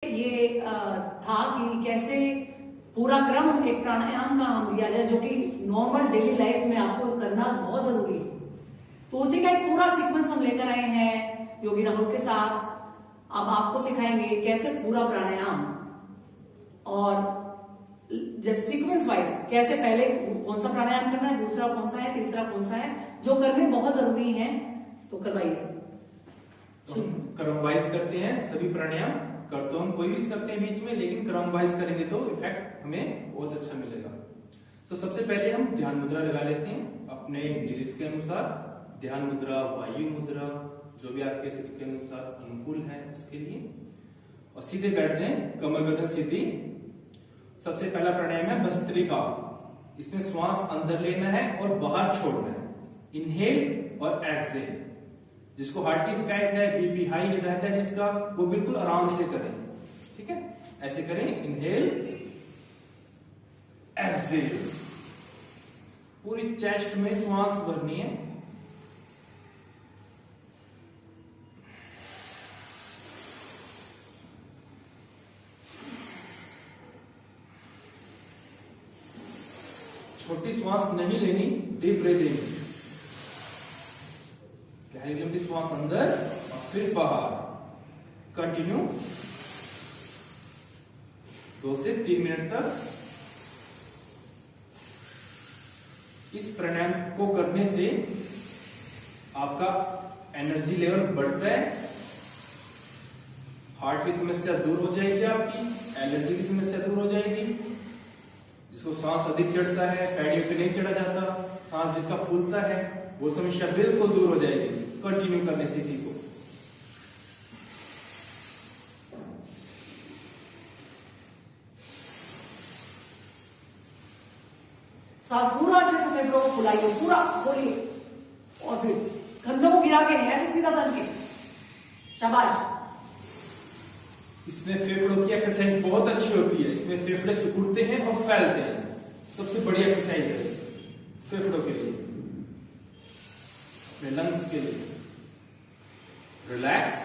ये था कि कैसे पूरा क्रम एक प्राणायाम का हम दिया जाए जो कि नॉर्मल डेली लाइफ में आपको करना बहुत जरूरी है। तो उसी का एक पूरा सीक्वेंस हम लेकर आए हैं योगी राहुल के साथ। अब आपको सिखाएंगे कैसे पूरा प्राणायाम और जैसे सीक्वेंस वाइज कैसे पहले कौन सा प्राणायाम करना है, दूसरा कौन सा है, तीसरा कौन सा है, जो करने बहुत जरूरी है। तो करवाइए। तो हम क्रम वाइज करते हैं सभी प्राणायाम। कर तो हम कोई भी सकते हैं बीच में, लेकिन क्रम वाइज करेंगे तो इफेक्ट हमें बहुत अच्छा मिलेगा। तो सबसे पहले हम ध्यान मुद्रा लगा लेते हैं अपने डिजीज के अनुसार। ध्यान मुद्रा, वायु मुद्रा, जो भी आपके शरीर के अनुसार अनुकूल है उसके लिए। और सीधे बैठ जाएं, कमर गर्दन सीधी। सबसे पहला प्राणायाम है भस्त्रिका। इसमें श्वास अंदर लेना है और बाहर छोड़ना है। इनहेल और एक्सहेल। जिसको हार्ट की शिकायत है, बीपी हाई रहता है जिसका, वो बिल्कुल आराम से करें। ठीक है, ऐसे करें। Inhale, exhale. पूरी चेस्ट में श्वास भरनी है। छोटी श्वास नहीं लेनी, डीप ब्रीथिंग। गहरी लंबी श्वास अंदर और फिर बाहर। कंटिन्यू 2 से 3 मिनट तक। इस प्राणायाम को करने से आपका एनर्जी लेवल बढ़ता है, हार्ट की समस्या दूर हो जाएगी, आपकी एलर्जी की समस्या दूर हो जाएगी। जिसको सांस अधिक चढ़ता है, पैडियों पे नहीं चढ़ा जाता, सांस जिसका फूलता है, वो समस्या बिल्कुल दूर हो जाएगी कंटिन्यू करने से इसी को। सांस पूरा अच्छे से फेफड़ों को फुलाइए, पूरा खोलिए और फिर कंधों को गिरा के नहीं, ऐसे सीधा तन के। शाबाश। इसमें फेफड़ों की एक्सरसाइज बहुत अच्छी होती है। इसमें फेफड़े सिकुड़ते हैं और फैलते हैं। सबसे बड़ी एक्सरसाइज है फेफड़ों के लिए, लंग्स के लिए। रिलैक्स।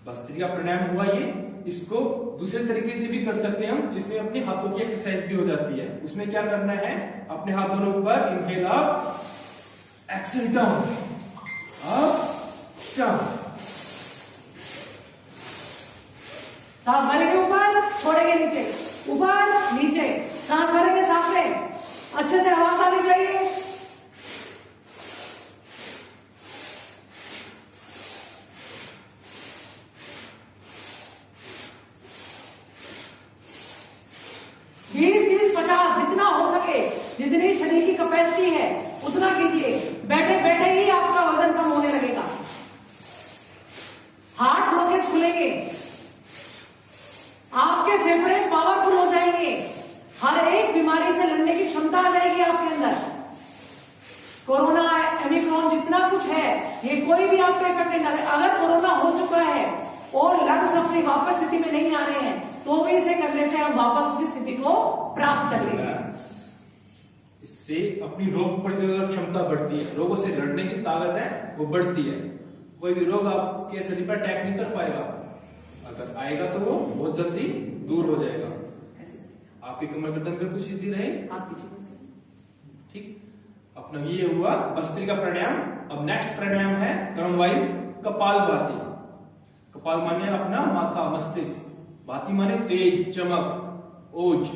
भस्त्रिका प्राणायाम हुआ ये। इसको दूसरे तरीके से भी कर सकते हैं हम, जिसमें अपने हाथों की एक्सरसाइज भी हो जाती है। उसमें क्या करना है, अपने हाथ दोनों ऊपर, inhale up, exhale down, up down. सांस भरेंगे ऊपर, छोड़ेंगे नीचे, ऊपर नीचे। सांस भरेंगे साथ में, अच्छे से आवाज आनी चाहिए। जितना हो सके, जितनी शरीर की कैपेसिटी है उतना कीजिए। बैठे बैठे ही आपका वजन कम होने लगेगा, हार्ट ब्लॉकेज खुलेंगे, आपके फेफड़े पावरफुल हो जाएंगे, हर एक बीमारी से लड़ने की क्षमता आ जाएगी आपके अंदर। कोरोना, ओमिक्रॉन, जितना कुछ है, ये कोई भी आपको इफेक्ट नहीं डाले। अगर कोरोना हो चुका है और लंग्स अपनी वापस स्थिति में नहीं आ रहे हैं, तो भी इसे करने से हम वापस उसी स्थिति को प्राप्त कर लेंगे। इससे अपनी रोग प्रतिरोधक क्षमता बढ़ती है, रोगों से लड़ने की ताकत है वो बढ़ती है। कोई भी रोग आपके शरीर पर अटैक नहीं कर पाएगा, अगर आएगा तो वो बहुत जल्दी दूर हो जाएगा। आपकी कमर गर्दन बिल्कुल सीधी रहे, हाथ पीछे। ठीक, अपना ये हुआ भस्त्रिका प्राणायाम। अब नेक्स्ट प्राणायाम है क्रम वाइज कपालभाति। कपाल माने अपना माथा, मस्तिष्क। भाती माने तेज, चमक, ओज।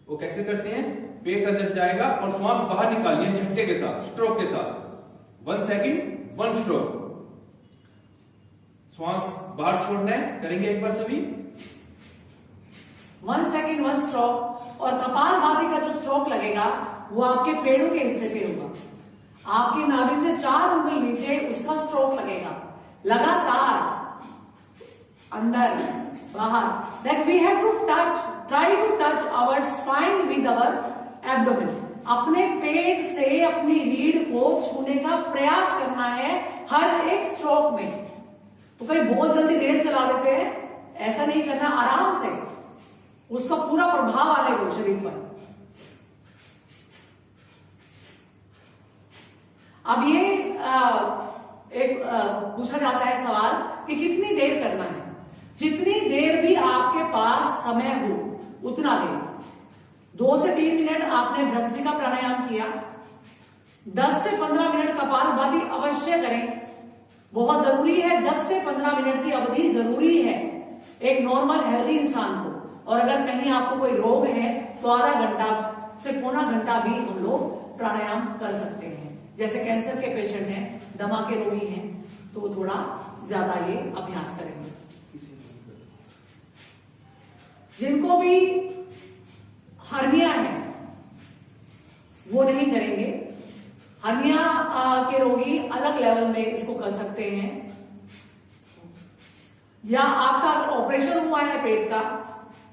वो कैसे करते हैं, पेट अंदर जाएगा और श्वास बाहर निकालिए झटके के साथ, स्ट्रोक के साथ। 1 सेकंड 1 स्ट्रोक। श्वास बाहर छोड़ना है, करेंगे एक बार सभी। 1 सेकंड 1 स्ट्रोक। और कपालभाति का जो स्ट्रोक लगेगा वो आपके पेड़ों के हिस्से पे होगा। आपकी नाभि से 4 उंगली नीचे उसका स्ट्रोक लगेगा, लगातार अंदर बाहर। Then we have to try to touch our spine with our abdomen. अपने पेट से अपनी रीढ़ को छूने का प्रयास करना है हर एक स्ट्रोक में। तो कहीं बहुत जल्दी रेल चला देते हैं, ऐसा नहीं करना, आराम से उसका पूरा प्रभाव आने दो शरीर पर। अब ये एक पूछा जाता है सवाल कि कितनी देर करना है। जितनी देर पास समय हो उतना दें। 2 से 3 मिनट आपने भस्त्रिका प्राणायाम किया, 10 से 15 मिनट कपालभाति अवश्य करें, बहुत जरूरी है। 10 से 15 मिनट की अवधि जरूरी है एक नॉर्मल हेल्दी इंसान को। और अगर कहीं आपको कोई रोग है तो आधा घंटा से पौना घंटा भी हम लोग प्राणायाम कर सकते हैं। जैसे कैंसर के पेशेंट हैं, दमा के रोगी हैं, तो वो थोड़ा ज्यादा ये अभ्यास करेंगे। जिनको भी हर्निया है वो नहीं करेंगे। हर्निया के रोगी अलग लेवल में इसको कर सकते हैं। या आपका अगर ऑपरेशन हुआ है पेट का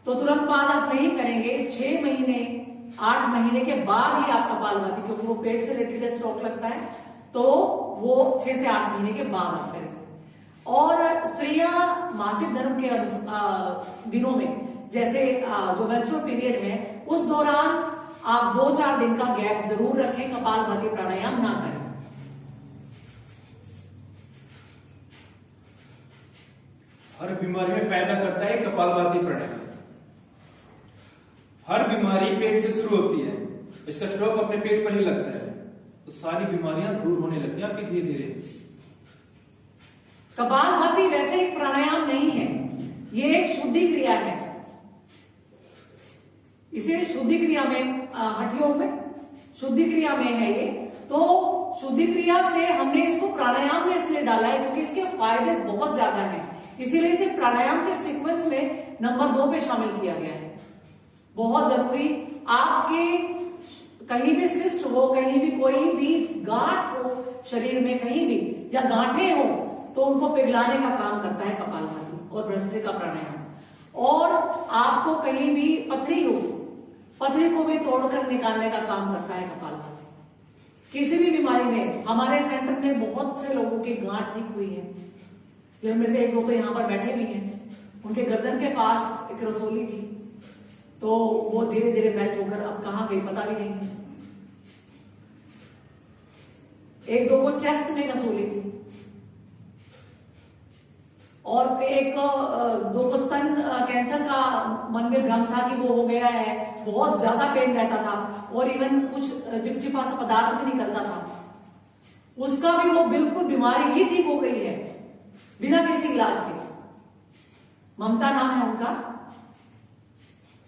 तो तुरंत बाद आप नहीं करेंगे, 6 महीने 8 महीने के बाद ही आप कपालभाति, क्योंकि वो पेट से रिलेटेड स्ट्रोक लगता है, तो वो 6 से 8 महीने के बाद आप करेंगे। और स्त्रियां मासिक धर्म के दिनों में, जैसे जो मेंस्ट्रुअल पीरियड है, उस दौरान आप 2-4 दिन का गैप जरूर रखें, कपालभाति प्राणायाम ना करें। हर बीमारी में फायदा करता है कपालभाति प्राणायाम। हर बीमारी पेट से शुरू होती है, इसका स्ट्रोक अपने पेट पर ही लगता है, तो सारी बीमारियां दूर होने लगती हैं आपकी धीरे धीरे। कपालभाति वैसे एक प्राणायाम नहीं है, ये एक शुद्धि क्रिया है। इसे शुद्धि क्रिया में हड्डियों में शुद्धि क्रिया में है ये। तो शुद्धि क्रिया से हमने इसको प्राणायाम में इसलिए डाला है क्योंकि इसके फायदे बहुत ज्यादा हैं, इसीलिए इसे प्राणायाम के सीक्वेंस में नंबर 2 पे शामिल किया गया है। बहुत जरूरी, आपके कहीं भी सिस्ट हो, कहीं भी कोई भी गांठ हो शरीर में कहीं भी, या गांठें हो, तो उनको पिघलाने का काम करता है कपालभाति और भस्त्रिका प्राणायाम। और आपको कहीं भी पथरी हो, पथरी को भी तोड़कर निकालने का काम करता है कपालभाति। किसी भी बीमारी में, हमारे सेंटर में बहुत से लोगों की गांठ ठीक हुई है, जिनमें से 1-2 तो यहाँ पर बैठे भी हैं। उनके गर्दन के पास एक रसोली थी, तो वो धीरे धीरे मेल्ट होकर अब कहां गई पता भी नहीं। 1-2 को चेस्ट में रसोली थी, और 1-2 को स्तन कैंसर का मन में भ्रम था कि वो हो गया है, बहुत ज्यादा पेन रहता था, और इवन कुछ चिपचिपा सा पदार्थ भी निकलता था, उसका भी वो बिल्कुल बीमारी ही ठीक हो गई है बिना किसी इलाज के। ममता नाम है उनका,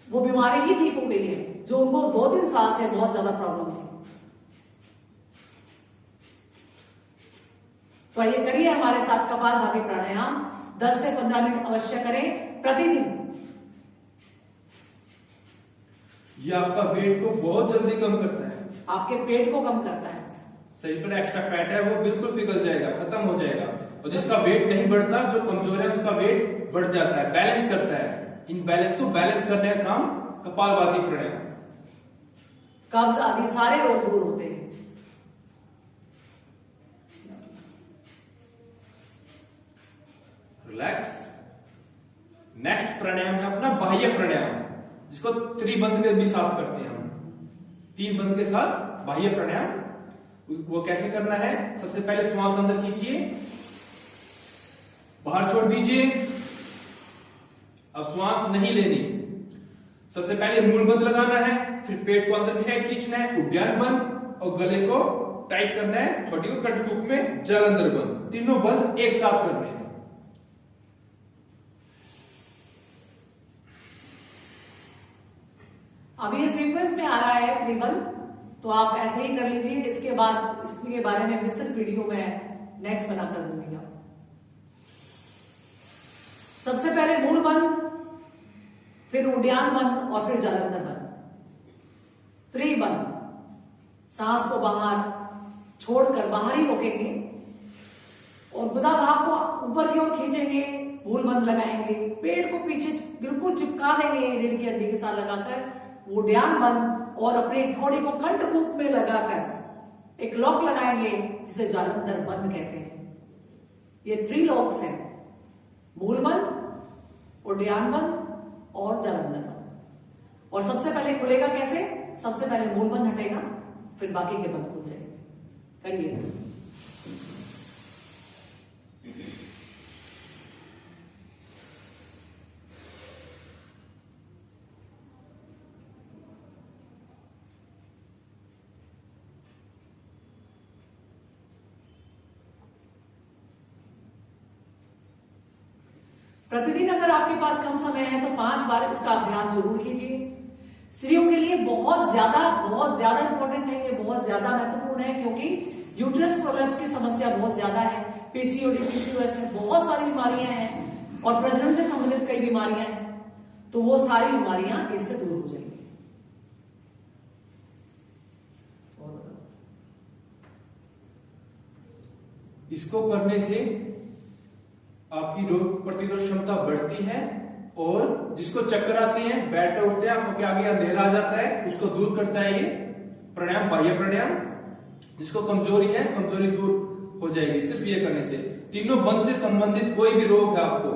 वो बीमारी ही ठीक हो गई है, जो उनको 2-3 साल से बहुत ज्यादा प्रॉब्लम थी। तो ये करिए हमारे साथ कपालभाति प्राणायाम, 10 से 15 मिनट अवश्य करें प्रतिदिन। ये आपका वेट को बहुत जल्दी कम करता है, आपके पेट को कम करता है, शरीर पर एक्स्ट्रा फैट है वो बिल्कुल पिघल जाएगा, खत्म हो जाएगा। और जिसका वेट नहीं बढ़ता, जो कमजोर है, उसका वेट बढ़ जाता है, बैलेंस करता है। इन बैलेंस को बैलेंस करने का काम कपालभाति प्राणायाम। कब्ज आदि सारे रोग दूर होते हैं। रिलैक्स। नेक्स्ट प्राणायाम है अपना बाह्य प्राणायाम, जिसको त्रिबंध के भी साथ करते हैं हम। 3 बंध के साथ बाह्य प्राणायाम। वो कैसे करना है? सबसे पहले श्वास अंदर खींचिए, बाहर छोड़ दीजिए। अब श्वास नहीं लेनी, सबसे पहले मूल बंद लगाना है, फिर पेट को अंदर की साइड खींचना है, उद्यान बंद, और गले को टाइट करना है, छोटी को कंठकूप में जल अंदर बंद। तीनों बंद एक साथ करने हैं। अभी ये सीक्वेंस में आ रहा है त्रिबंध, तो आप ऐसे ही कर लीजिए। इसके बाद इसके बारे में विस्तृत वीडियो में नेक्स्ट बनाकर दूंगी। सबसे पहले मूल बंद, फिर उद्यान बंद, और फिर जालंधर बंद। त्रिबंध, सांस को बाहर छोड़कर बाहर ही रोकेंगे और गुदा भाग को ऊपर की ओर खींचेंगे, मूल बंद लगाएंगे, पेट को पीछे बिल्कुल चिपका देंगे रीढ़ की हड्डी के साथ लगाकर, उद्यान बंद, और अपनी ठोड़ी को कंठकूप में लगाकर एक लॉक लगाएंगे जिसे जालंधर बंद कहते हैं। ये 3 लॉक्स हैं, मूल बंद, उद्यान बंद और जालंधर बंद। और सबसे पहले खुलेगा कैसे? सबसे पहले मूल बंद हटेगा, फिर बाकी के बंद खुल जाएंगे। करिए। प्रतिदिन अगर आपके पास कम समय है तो 5 बार इसका अभ्यास जरूर कीजिए। स्त्रियों के लिए बहुत ज्यादा इंपॉर्टेंट है, ये बहुत ज्यादा महत्वपूर्ण है, क्योंकि यूट्रस प्रोलैप्स की समस्या बहुत ज्यादा है, पीसीओडी, पीसीओएस है, बहुत सारी बीमारियां हैं और प्रजनन से संबंधित कई बीमारियां हैं, तो वो सारी बीमारियां इससे दूर हो जाएंगी। इसको करने से आपकी रोग प्रतिरोधक क्षमता बढ़ती है और जिसको चक्कर आते हैं, बैठ उठते हैं, आंखों के आगे अंधेरा आ जाता है, उसको दूर करता है ये प्राणायाम, बाह्य प्राणायाम। जिसको कमजोरी है, कमजोरी दूर हो जाएगी सिर्फ ये करने से। तीनों बंद से संबंधित कोई भी रोग है आपको,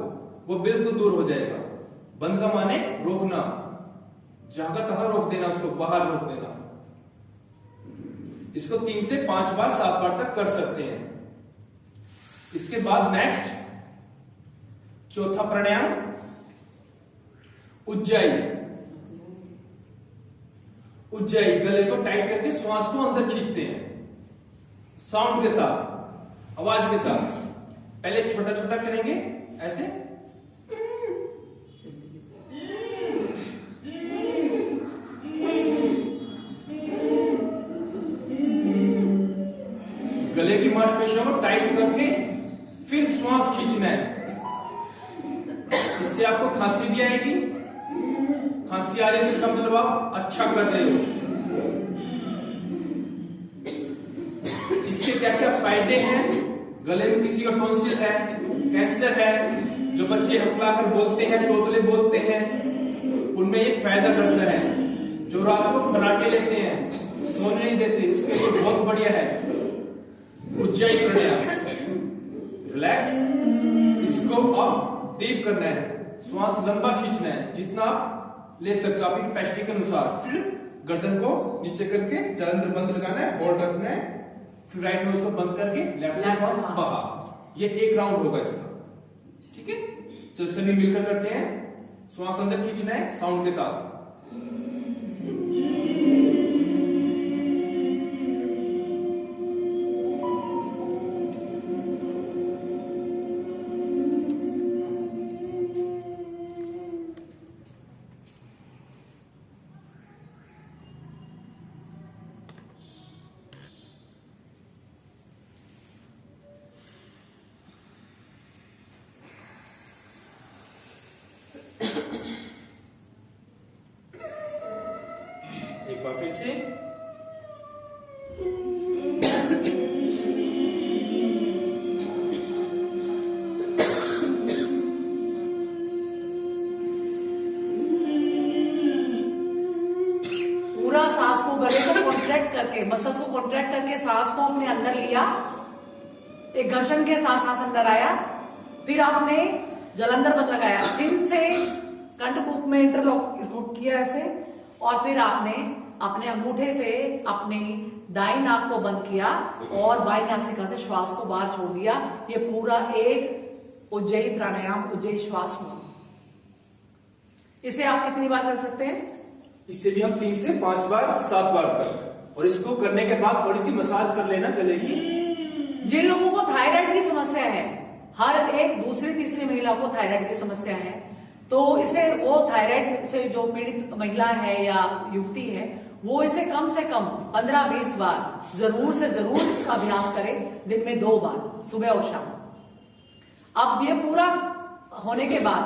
वो बिल्कुल दूर हो जाएगा। बंद का माने रोकना, जहां का तहां रोक देना, उसको बाहर रोक देना। इसको 3 से 5 बार 7 बार तक कर सकते हैं। इसके बाद नेक्स्ट चौथा प्राणायाम उज्जाई। उज्जाई गले को टाइट करके श्वास को अंदर खींचते हैं, साउंड के साथ, आवाज के साथ। पहले छोटा छोटा करेंगे ऐसे, गले की मांसपेशियों को टाइट करके फिर श्वास खींचना है। इससे आपको खांसी भी आएगी। खांसी आ रही है तो इसका मतलब आप अच्छा कर रहे हो। इसके क्या क्या फायदे हैं? गले में किसी का टॉन्सिल है, कैंसर है, जो बच्चे हकलाकर बोलते हैं, तोतले बोलते हैं, उनमें ये फायदा करता है। जो रात को खराटे लेते हैं, सोने नहीं देते, उसके लिए बहुत बढ़िया है उज्जाई प्राणायाम। रिलैक्स, इसको अब डीप करना है, श्वास लंबा खींचना है, जितना आप ले सकते हो आपकी कैपेसिटी के अनुसार। फिर गर्दन को नीचे करके जलंधर बंद लगाना है, होल्ड रखना है, फिर राइट में उसको बंद करके लेफ्ट से श्वास बाहर। ये 1 राउंड होगा इसका, ठीक है। चल सभी मिलकर करते हैं। श्वास अंदर खींचना है साउंड के साथ। एक बार फिर से। पूरा सांस को, गले को कॉन्ट्रैक्ट करके, मसल्स को कॉन्ट्रैक्ट करके सांस को अपने अंदर लिया, एक घर्षण के साथ सांस अंदर आया, फिर आपने जलंधर बंद लगाया, चिन से कंठकूप में इंटरलॉक इसको किया ऐसे, और फिर आपने अपने अंगूठे से अपनी दाईं नाक को बंद किया और बाईं नासिका से श्वास को बाहर छोड़ दिया। ये पूरा एक उज्जाई प्राणायाम, उज्जाई श्वास हुआ। इसे आप कितनी बार कर सकते हैं? इससे भी हम 3 से 5 बार 7 बार तक। और इसको करने के बाद थोड़ी सी मसाज कर लेना गले की। जिन लोगों को थायराइड की समस्या है, हर एक दूसरी तीसरी महिला को थायराइड की समस्या है, तो इसे, वो थायराइड से जो पीड़ित महिला है या युवती है, वो इसे कम से कम 15-20 बार जरूर से जरूर इसका अभ्यास करें, दिन में 2 बार, सुबह और शाम। अब ये पूरा होने के बाद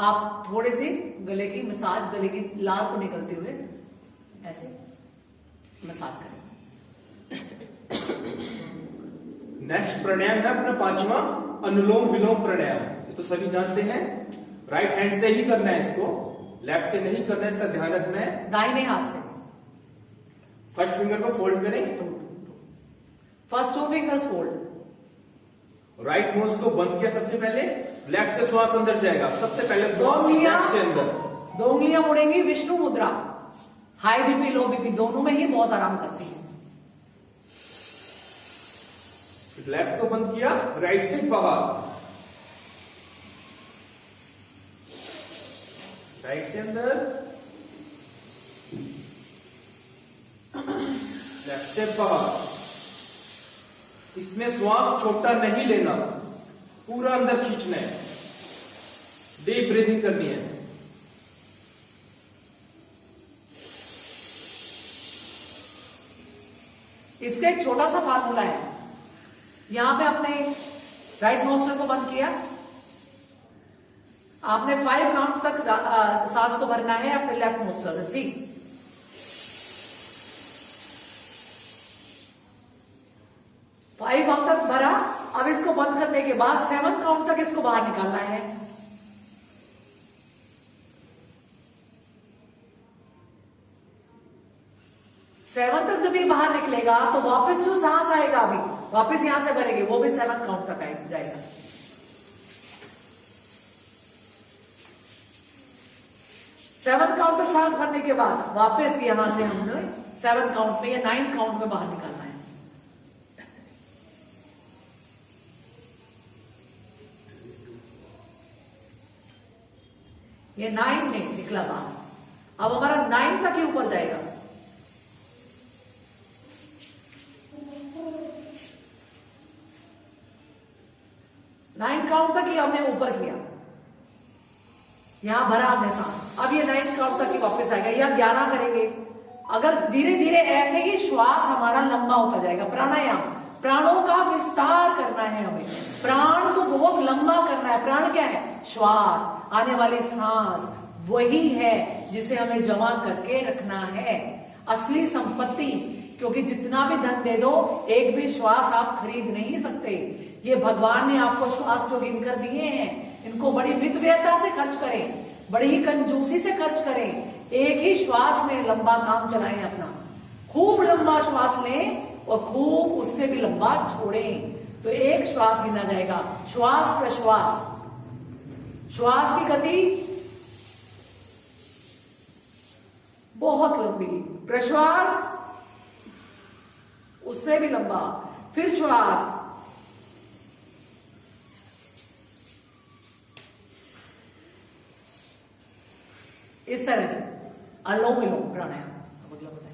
आप थोड़े से गले की मसाज, गले की लार को निकलते हुए ऐसे मसाज करें। नेक्स्ट प्राणायाम है अपना 5वां, अनुलोम विलोम प्राणायाम। ये तो सभी जानते हैं। राइट हैंड से ही करना है इसको, लेफ्ट से नहीं करना है, इसका ध्यान रखना है। दाहिने हाथ से फर्स्ट फिंगर को फोल्ड करें, first 2 fingers fold, right nose को बंद किया सबसे पहले, लेफ्ट से श्वास अंदर जाएगा। सबसे पहले श्वास लेफ्ट से अंदर, 2 उंगलियां मुड़ेंगी, विष्णु मुद्रा। हाई बीपी, लो बीपी दोनों में ही बहुत आराम करती है। लेफ्ट को बंद किया, राइट से बाहर, राइट से अंदर, लेफ्ट से बाहर। इसमें श्वास छोटा नहीं लेना, पूरा अंदर खींचना है। डीप ब्रीथिंग करनी है। इसका एक छोटा सा फार्मूला है। यहां पे आपने राइट नोस्ट्रल को बंद किया, आपने 5 काउंट तक सांस को भरना है अपने लेफ्ट नोस्ट्रल से। सी 5 काउंट तक भरा, अब इसको बंद करने के बाद 7 काउंट तक इसको बाहर निकालना है। सेवन तक जब ये बाहर निकलेगा तो वापस जो सांस आएगा अभी वापस यहां से भरेंगे, वो भी 7 काउंट तक जाएगा। सेवन काउंट तक सांस भरने के बाद वापस यहां से हमने 7 काउंट में या 9 काउंट में बाहर निकालना है। ये 9 में निकला बाहर, अब हमारा 9 तक ही ऊपर जाएगा। नाइन काउंट तक ही हमने ऊपर किया, यहां भरा हमने सांस, अब ये 9 काउंट तक ही वापस आएगा, या 11 करेंगे। अगर धीरे धीरे ऐसे ही श्वास हमारा लंबा होता जाएगा। प्राणायाम, प्राणों का विस्तार करना है हमें, प्राण को बहुत लंबा करना है। प्राण क्या है? श्वास, आने वाली सांस, वही है जिसे हमें जमा करके रखना है। असली संपत्ति, क्योंकि जितना भी धन दे दो, एक भी श्वास आप खरीद नहीं सकते। ये भगवान ने आपको श्वास जो गिनकर दिए हैं, इनको बड़ी मितव्ययता से खर्च करें, बड़ी ही कंजूसी से खर्च करें। एक ही श्वास में लंबा काम चलाएं अपना, खूब लंबा श्वास लें और खूब उससे भी लंबा छोड़ें, तो एक श्वास गिना जाएगा। श्वास प्रश्वास, श्वास की गति बहुत लंबी, प्रश्वास उससे भी लंबा, फिर श्वास, इस तरह से अनुलोम विलोम प्राणायाम मतलब होता है।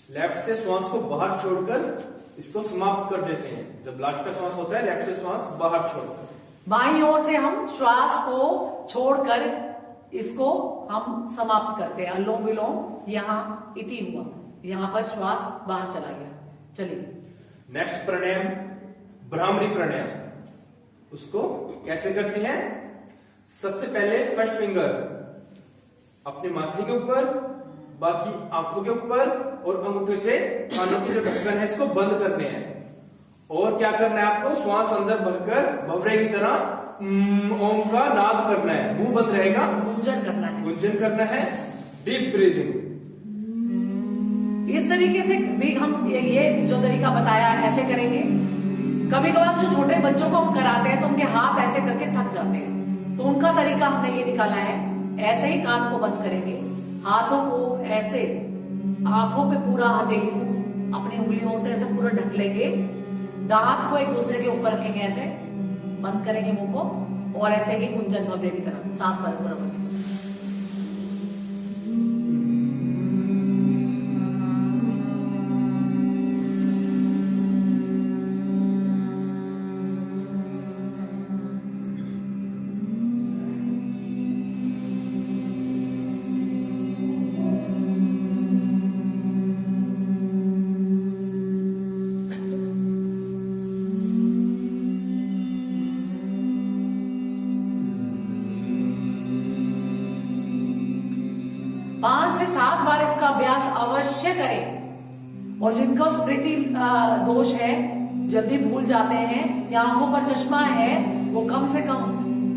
लेफ्ट से श्वास को बाहर छोड़कर इसको समाप्त कर देते हैं। जब लास्ट का श्वास होता है, लेफ्ट से श्वास बाहर छोड़कर, बाईं ओर से हम श्वास को छोड़कर इसको हम समाप्त करते हैं। अनुलोम विलोम यहां इति हुआ, यहां पर श्वास बाहर चला गया। चलिए नेक्स्ट प्राणायाम भ्रामरी प्राणायाम, उसको कैसे करते हैं? सबसे पहले फर्स्ट फिंगर अपने माथे के ऊपर, बाकी आंखों के ऊपर और अंगूठे से कानों की जो ढक्कन है इसको बंद करने हैं। और क्या करना है आपको? श्वास अंदर भरकर भवरे की तरह ओम का नाद करना है, मुंह बंद रहेगा, गुंजन करना है, गुंजन करना है। डीप ब्रीदिंग, इस तरीके से भी हम ये जो तरीका बताया ऐसे करेंगे। कभी कभार जो छोटे बच्चों को हम कराते हैं तो उनके हाथ ऐसे करके थक जाते हैं, तो उनका तरीका हमने ये निकाला है। ऐसे ही कान को बंद करेंगे, हाथों को ऐसे आंखों पे पूरा हथेली को अपनी उंगलियों से ऐसे पूरा ढक लेंगे, दांत को एक दूसरे के ऊपर रखेंगे, ऐसे बंद करेंगे मुंह को, और ऐसे ही गुंजन भवरे की तरह सांस पर पूरा बंद। से 7 बार इसका अभ्यास अवश्य करें। और जिनको स्मृति दोष है, जल्दी भूल जाते हैं, या आंखों पर चश्मा है, वो कम से कम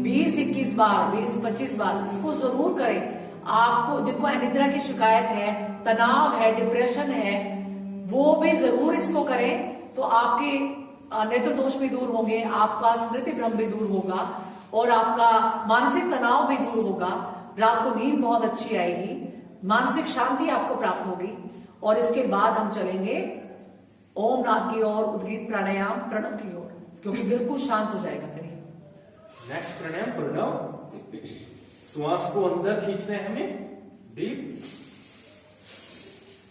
20-21 बार, 20-25 बार इसको जरूर करें। आपको जिनको अनिद्रा की शिकायत है, तनाव है, डिप्रेशन है, वो भी जरूर इसको करें, तो आपके नेत्र दोष भी दूर होंगे, आपका स्मृति भ्रम भी दूर होगा और आपका मानसिक तनाव भी दूर होगा। रात को नींद बहुत अच्छी आएगी, मानसिक शांति आपको प्राप्त होगी। और इसके बाद हम चलेंगे ओम नाद की ओर, उद्गीत प्राणायाम, प्रणव की ओर, क्योंकि बिल्कुल शांत हो जाएगा। करिए नेक्स्ट प्राणायाम प्रणव। श्वास को अंदर खींचना है हमें डीप,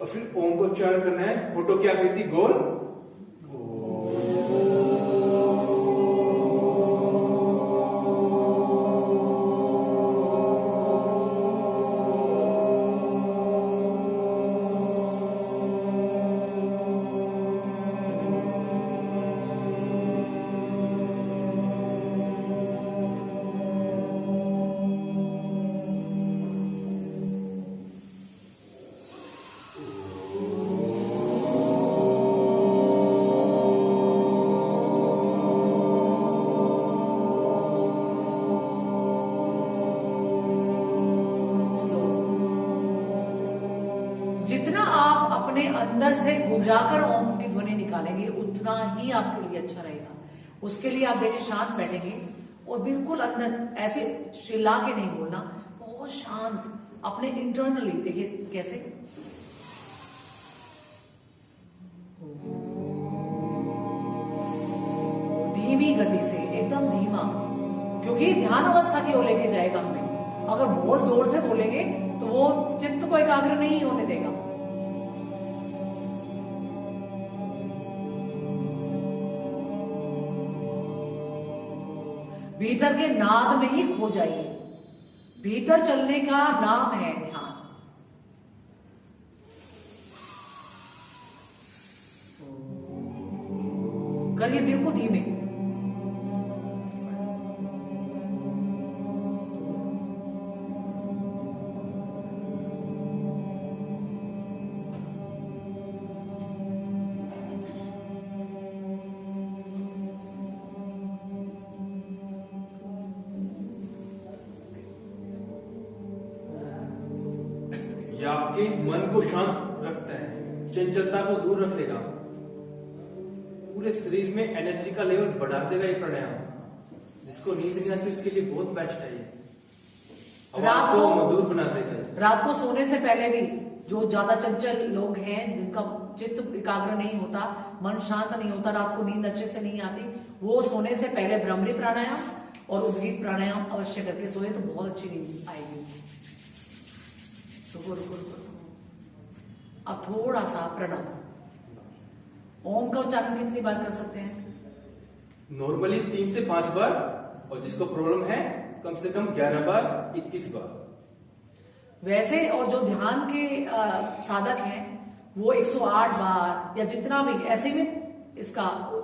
और फिर ओम को उच्चारण करना है। होठों की आकृति गोल, अपने अंदर से गुजाकर ओम की ध्वनि निकालेंगे उतना ही आपके लिए अच्छा रहेगा। उसके लिए आप देखिए शांत बैठेंगे और बिल्कुल अंदर ऐसे चिल्ला के नहीं बोलना, बहुत शांत अपने इंटरनली देखिए कैसे। धीमी गति से, एकदम धीमा, क्योंकि ध्यान अवस्था की ओर लेके जाएगा हमें। अगर बहुत जोर से बोलेंगे तो वो चित्त को एकाग्र नहीं होने देगा। भीतर के नाद में ही खो जाइए। भीतर चलने का नाम है ध्यान। करिए बिल्कुल धीमे। यह आपके मन को शांत रखता है, चंचलता को दूर रखेगा, पूरे शरीर में एनर्जी का लेवल बढ़ा देगा ये प्राणायाम। जिसको नींद नहीं आती उसके लिए बहुत बेस्ट है ये। आवाज को मधुर बना देगा। रात को सोने से पहले भी जो ज्यादा चंचल लोग हैं, जिनका चित्त एकाग्र नहीं होता, मन शांत नहीं होता, रात को नींद अच्छे से नहीं आती, वो सोने से पहले भ्रामरी प्राणायाम और उद्गीत प्राणायाम अवश्य करके सोए तो बहुत अच्छी नींद आएगी। रुको रुको रुको। अब थोड़ा सा प्रणव, ओम का उच्चारण कितनी बार कर सकते हैं? नॉर्मली 3 से 5 बार, और जिसको प्रॉब्लम है कम से कम 11 बार, 21 बार। वैसे और जो ध्यान के साधक हैं वो 108 बार या जितना भी ऐसे में इसका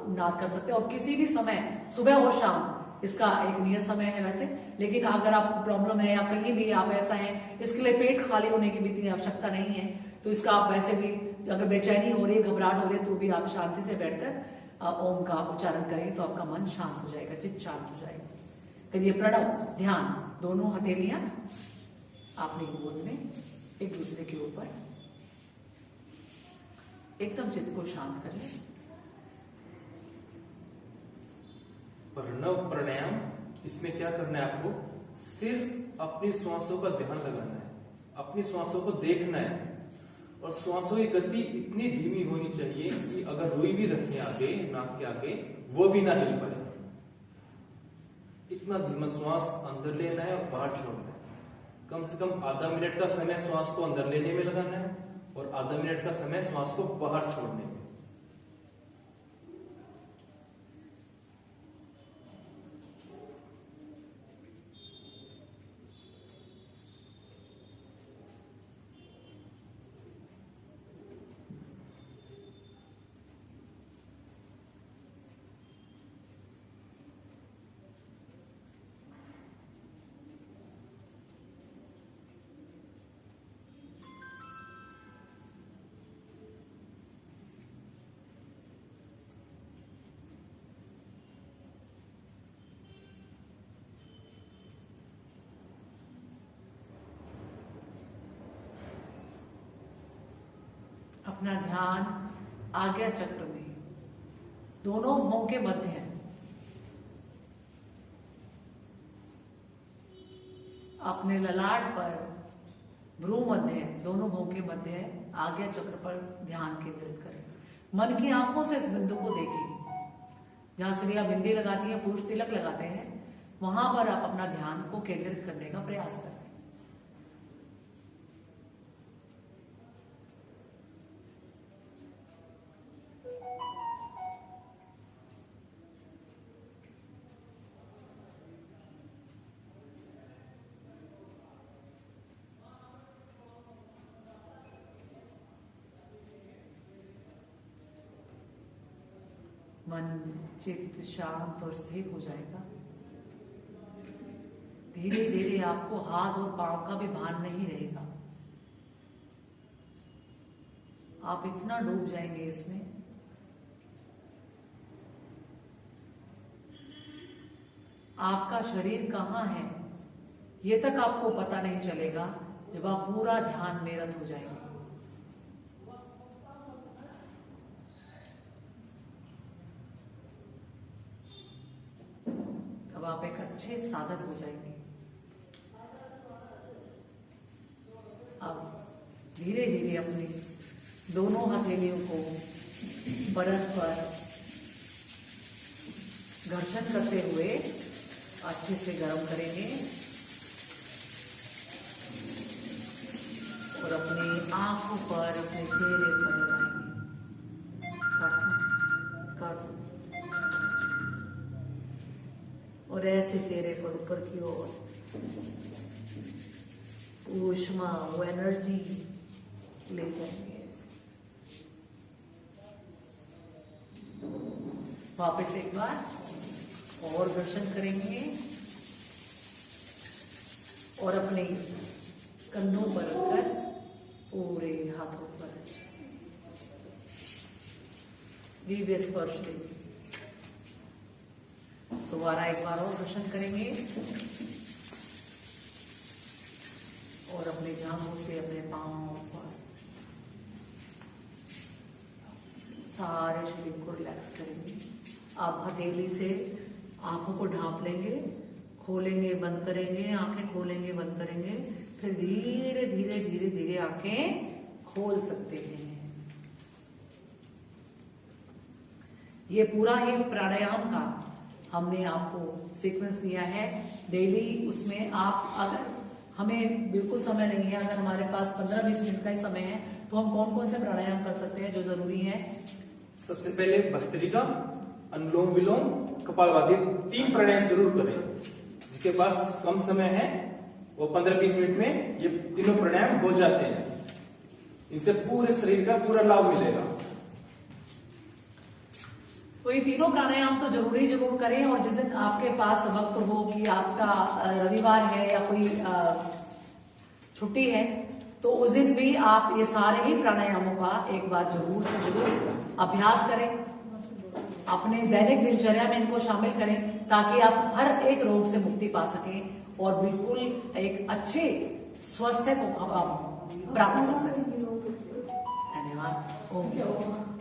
नाद कर सकते हैं। और किसी भी समय, सुबह और शाम, इसका एक नियत समय है वैसे। लेकिन अगर आपको प्रॉब्लम है या कहीं भी आप ऐसा है, इसके लिए पेट खाली होने की भी इतनी आवश्यकता नहीं है, तो इसका आप वैसे भी अगर बेचैनी हो रही है, घबराहट हो रही है, तो भी आप शांति से बैठकर ओम का उच्चारण करेंगे तो आपका मन शांत हो जाएगा, चित्त शांत हो जाएगा। करिए प्रणव ध्यान, दोनों हथेलियां अपनी गोद में एक दूसरे के ऊपर, एकदम चित्त को शांत करें। प्रणव प्राणायाम, इसमें क्या करना है आपको? सिर्फ अपनी श्वासों का ध्यान लगाना है, अपनी श्वासों को देखना है, और श्वासों की गति इतनी धीमी होनी चाहिए कि अगर रुई भी रखें आगे नाक के आगे, वो भी ना हिल पाए। इतना धीमा श्वास अंदर लेना है और बाहर छोड़ना है। कम से कम आधा मिनट का समय श्वास को अंदर लेने में लगाना है और आधा मिनट का समय श्वास को बाहर छोड़ने में। अपना ध्यान आज्ञा चक्र में, दोनों भौं के मध्य है। अपने ललाट पर भ्रू मध्य है, दोनों भौं के मध्य है, आज्ञा चक्र पर ध्यान केंद्रित करें। मन की आंखों से इस बिंदु को देखें। जहां स्त्रियां बिंदी लगाती है, पुरुष तिलक लगाते हैं, वहां पर आप अपना ध्यान को केंद्रित करने का प्रयास करें। मन चित्त शांत और स्थिर हो जाएगा। धीरे धीरे आपको हाथ और पांव का भी भान नहीं रहेगा। आप इतना डूब जाएंगे इसमें, आपका शरीर कहाँ है ये तक आपको पता नहीं चलेगा जब आप पूरा ध्यान में रत हो जाएंगे। अच्छे साधक हो जाएंगे। अब धीरे धीरे अपने दोनों हथेलियों को परस्पर घर्षण करते हुए अच्छे से गर्म करेंगे और अपनी आंखों पर, अपने चेहरे पर लगाएंगे। काटो और ऐसे चेहरे पर ऊपर की ओर ऊष्मा, वो एनर्जी ले जाएंगे। वापस एक बार और घर्षण करेंगे और अपने कंधों पर रखकर पूरे हाथों पर दिव्य स्पर्श देंगे। दोबारा एक बार और घर्षण करेंगे और अपने जांघों से अपने पांव पर सारे शरीर को रिलैक्स करेंगे। आप हथेली से आंखों को ढांप लेंगे, खोलेंगे, बंद करेंगे, आंखें खोलेंगे, बंद करेंगे, फिर धीरे धीरे धीरे धीरे आंखें खोल सकते हैं। ये पूरा ही प्राणायाम का हमने आपको सीक्वेंस दिया है डेली। उसमें आप, अगर हमें बिल्कुल समय नहीं है, अगर हमारे पास 15-20 मिनट का ही समय है, तो हम कौन कौन से प्राणायाम कर सकते हैं जो जरूरी है? सबसे पहले भस्त्रिका, अनुलोम विलोम, कपालभाति, 3 प्राणायाम जरूर करें। जिसके पास कम समय है वो 15-20 मिनट में ये तीनों प्राणायाम हो जाते हैं। इनसे पूरे शरीर का पूरा लाभ मिलेगा। तो ये तीनों प्राणायाम तो जरूर करें। और जिस दिन आपके पास वक्त हो कि आपका रविवार है या कोई छुट्टी है, तो उस दिन भी आप ये सारे ही प्राणायामों का एक बार जरूर से जरूर अभ्यास करें। अपने दैनिक दिनचर्या में इनको शामिल करें ताकि आप हर एक रोग से मुक्ति पा सकें और बिल्कुल एक अच्छे स्वास्थ्य को प्राप्त कर सकें। धन्यवाद। ओम।